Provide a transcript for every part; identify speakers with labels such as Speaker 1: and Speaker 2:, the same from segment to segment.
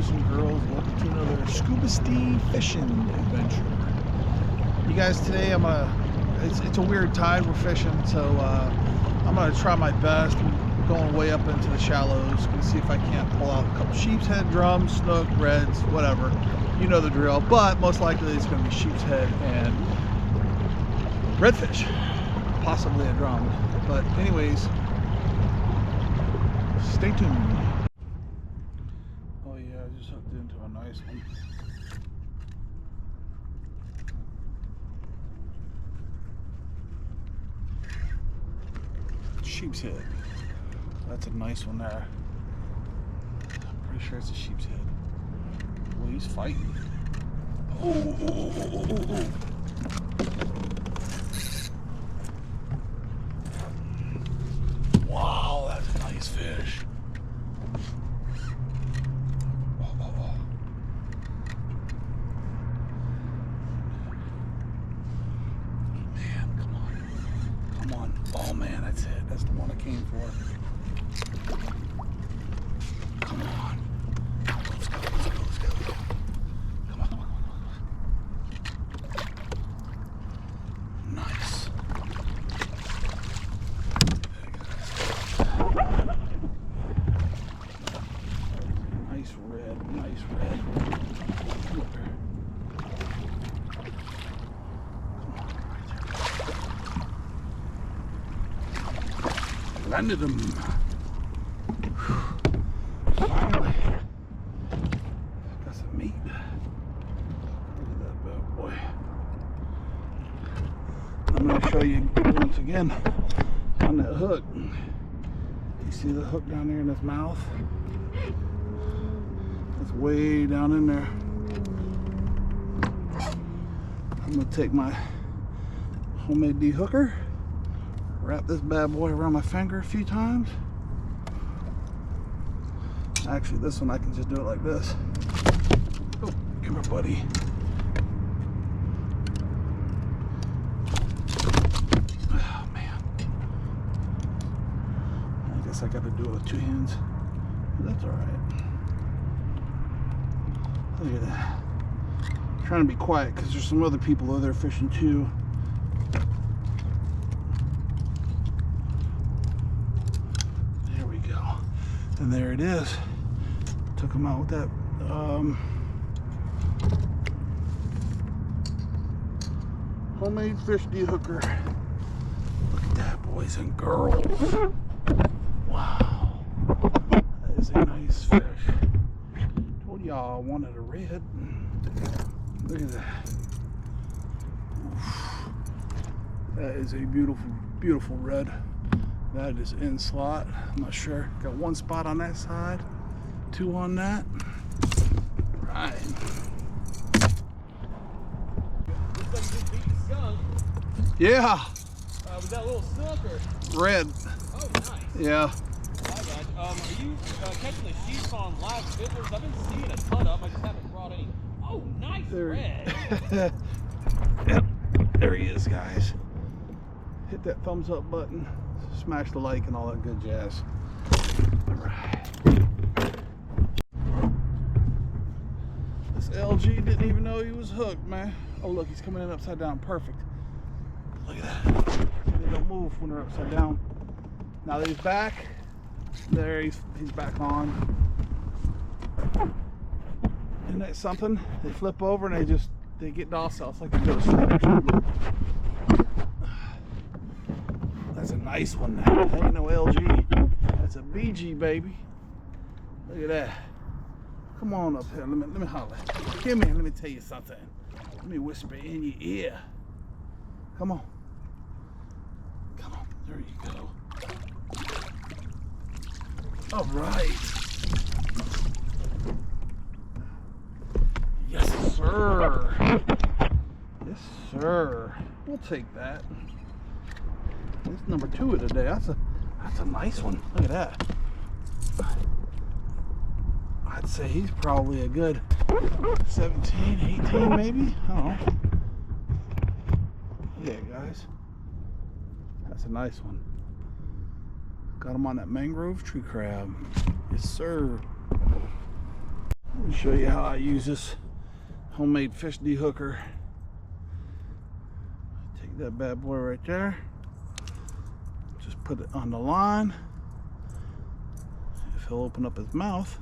Speaker 1: boys and girls, welcome to another scuba steve fishing adventure. You guys, today it's a weird tide we're fishing, so I'm gonna try my best. I'm going way up into the shallows, gonna see if I can't pull out a couple sheep's head, drums, snook, reds, whatever. You know the drill, but most likely it's gonna be sheep's head and redfish, possibly a drum. But anyways, stay tuned. Oh yeah, I just hooked into a nice one. Sheep's head. That's a nice one there. I'm pretty sure it's a sheep's head. Well, he's fighting. Oh. Wow, that's a nice fish. Man, come on. Come on. Oh man, that's it. That's the one I came for. Come on. Let's go. Come on. Nice. Nice red. Landed him. Finally. Got some meat. Look at that bad boy. I'm going to show you once again on that hook. You see the hook down there in his mouth? It's way down in there. I'm going to take my homemade de-hooker, wrap this bad boy around my finger a few times. Actually, this one I can just do it like this. Oh, come here, buddy. Oh, man. I guess I got to do it with two hands. That's all right. Look at that. I'm trying to be quiet because there's some other people over there fishing too. And there it is. Took him out with that homemade fish de-hooker. Look at that, boys and girls. Wow. That is a nice fish. Told y'all I wanted a red. Look at that. Oof. That is a beautiful, beautiful red. That is in slot. I'm not sure. Got one spot on that side, two on that. Right.
Speaker 2: Looks like you beat the skunk.
Speaker 1: Yeah.
Speaker 2: Was that a little skunk or?
Speaker 1: Red.
Speaker 2: Oh, nice.
Speaker 1: Yeah.
Speaker 2: I got you. Are you catching the sheep on live fiddlers? I've been seeing a ton of them. I just haven't brought any. Oh, nice red.
Speaker 1: Yep. There he is, guys. Hit that thumbs up button. Smash the like and all that good jazz. All right. This LG didn't even know he was hooked, man. Oh look, he's coming in upside down. Perfect. Look at that. They don't move when they're upside down. Now that he's back, there he's back on. Isn't that something? They flip over and they get docile. It's like they go to sleep. That's a nice one. That ain't no LG. That's a BG, baby. Look at that. Come on up here. Let me holler. Come here. Let me tell you something. Let me whisper in your ear. Come on. Come on. There you go. All right. Yes, sir. Yes, sir. We'll take that. That's number 2 of the day. That's a nice one. Look at that. I'd say he's probably a good 17, 18 maybe. I don't know. Yeah, guys. That's a nice one. Got him on that mangrove tree crab. Yes, sir. Let me show you how I use this homemade fish dehooker. Take that bad boy right there. Just put it on the line. If he'll open up his mouth,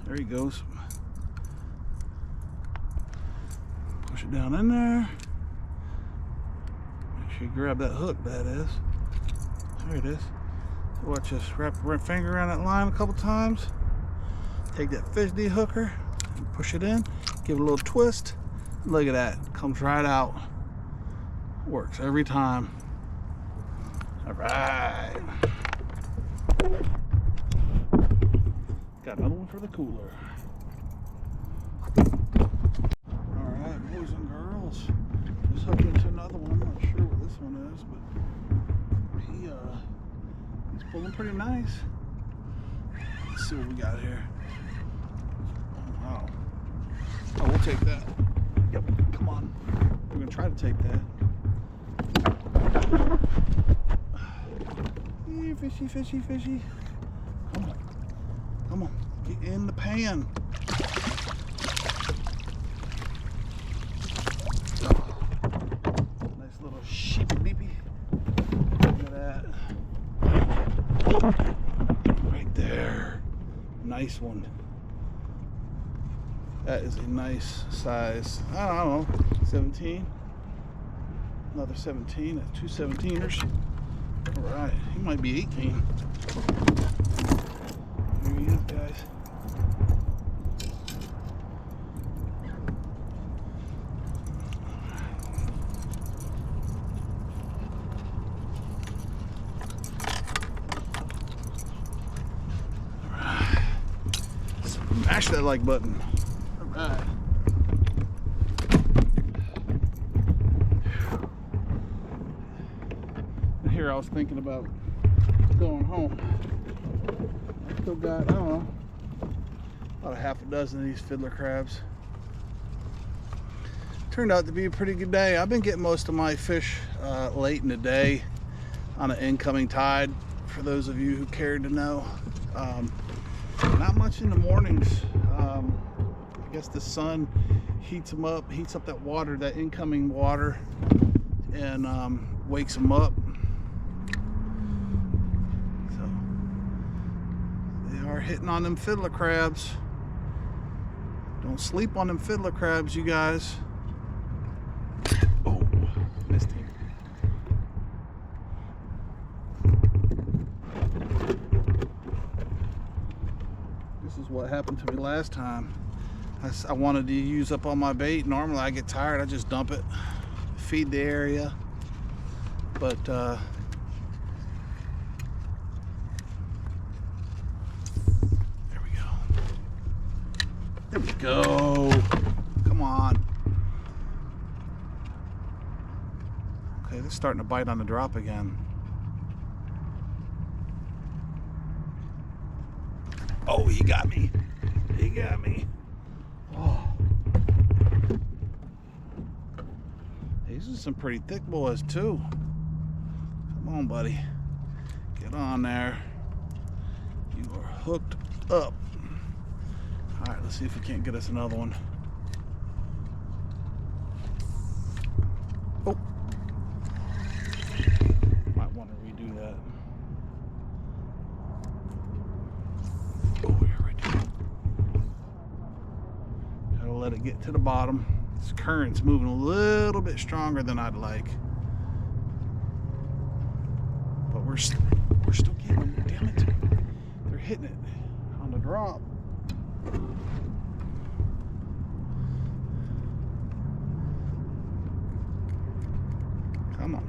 Speaker 1: there he goes. Push it down in there. Make sure you grab that hook, that is. There it is. So watch this, wrap your finger around that line a couple times. Take that fish dehooker and push it in. Give it a little twist. Look at that, comes right out. Works every time. All right. Got another one for the cooler. All right, boys and girls. Just hooked into another one. I'm not sure what this one is, but he's pulling pretty nice. Let's see what we got here. Oh, wow. Oh, we'll take that. Yep, come on. We're gonna try to take that. Hey, fishy, fishy, fishy. Come on. Come on. Get in the pan. Nice little sheepy beepy. Look at that. Right there. Nice one. That is a nice size. I don't know. 17. Another 17. That's two 17ers. Alright. He might be 18. Here he is, guys. Alright. Smash that like button. Alright. Here I was thinking about going home. I still got, I don't know, about a half a dozen of these fiddler crabs. Turned out to be a pretty good day. I've been getting most of my fish late in the day on an incoming tide, for those of you who cared to know. Not much in the mornings. I guess the sun heats them up, heats up that water, that incoming water, and wakes them up. So they are hitting on them fiddler crabs. Don't sleep on them fiddler crabs, you guys. Oh, missed him. This is what happened to me last time. I wanted to use up all my bait. Normally I get tired, I just dump it, feed the area. But there we go. There we go. Come on. Okay, they're starting to bite on the drop again. Oh, he got me. He got me. Oh. These are some pretty thick boys too. Come on, buddy. Get on there. You are hooked up. All right, let's see if we can't get us another one. Oh. Might want to redo that. Oh, you're right there. Gotta let it get to the bottom. This current's moving a little bit stronger than I'd like. But we're still getting them. Damn it. They're hitting it on the drop. Come on.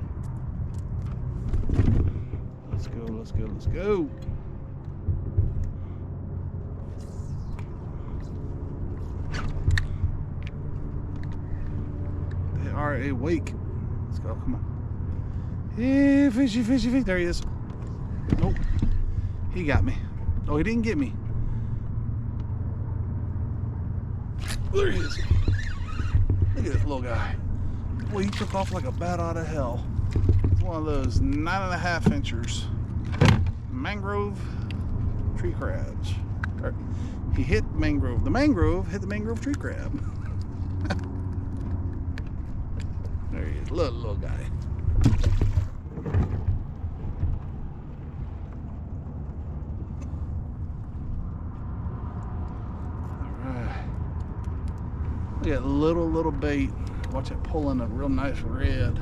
Speaker 1: Let's go, let's go, let's go. They are awake. Let's go, come on. Hey, fishy, fishy, fishy. There he is. Nope. He got me. Oh, he didn't get me. There he is. Look at this little guy. Boy, he took off like a bat out of hell. It's one of those 9.5 inchers mangrove tree crabs. He hit mangrove. The mangrove hit the mangrove tree crab. There he is, little guy. Alright. Look at little bait. Watch it pulling a real nice red.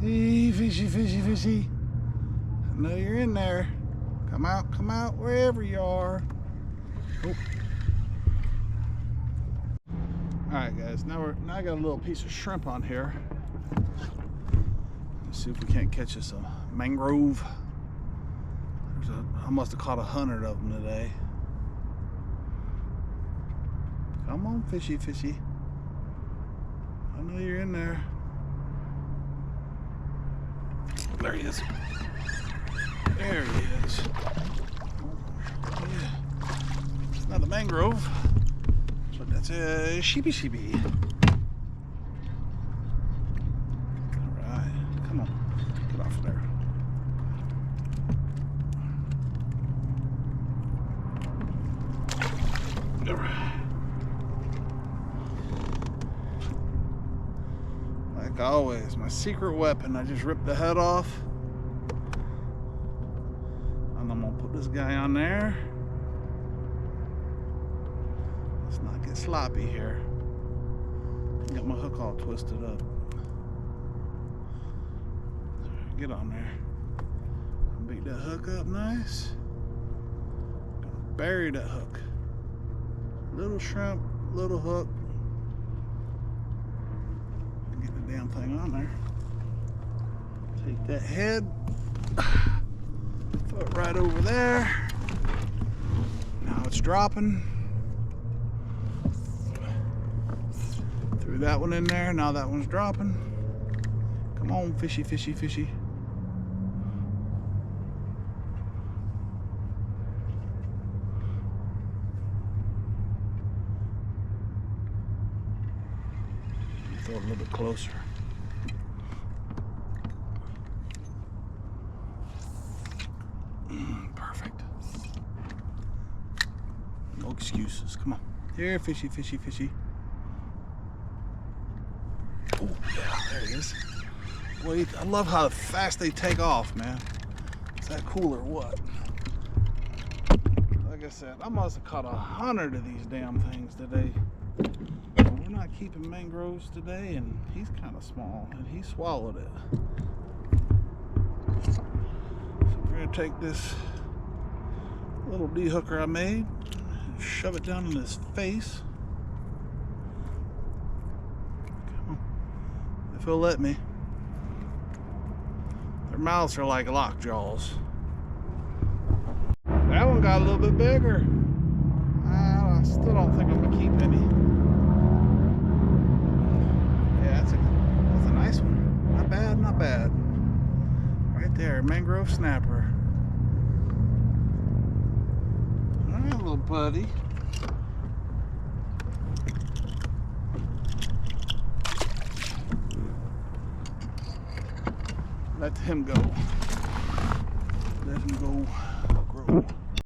Speaker 1: Hey, fishy. I know you're in there. Come out, wherever you are. Oh. Alright guys, now I got a little piece of shrimp on here. Let's see if we can't catch us a mangrove. I must have caught 100 of them today. Come on, fishy. I know you're in there. There he is. There he is. Yeah. It's not a mangrove, but that's a sheepy. Alright, come on. Get off of there. Alright. Like always, my secret weapon. I just ripped the head off. And I'm gonna put this guy on there. Let's not get sloppy here. Got my hook all twisted up. Get on there. Beat that hook up nice. Gonna bury that hook. Little shrimp, little hook. Get the damn thing on there. Take that head, throw it right over there. Now it's dropping. Threw that one in there, now that one's dropping. Come on, fishy. Throw it a little bit closer. Perfect. No excuses. Come on. Here, fishy. Oh, yeah, there he is. Boy, I love how fast they take off, man. Is that cool or what? Like I said, I must have caught 100 of these damn things today. We're not keeping mangroves today, and he's kind of small, and he swallowed it. So we're going to take this little de-hooker I made and shove it down in his face. Come on. If he'll let me. Their mouths are like lock jaws. That one got a little bit bigger. I still don't think I'm going to keep any. That's a nice one. Not bad. Right there, mangrove snapper. All right, little buddy. Let him go. Let him go grow.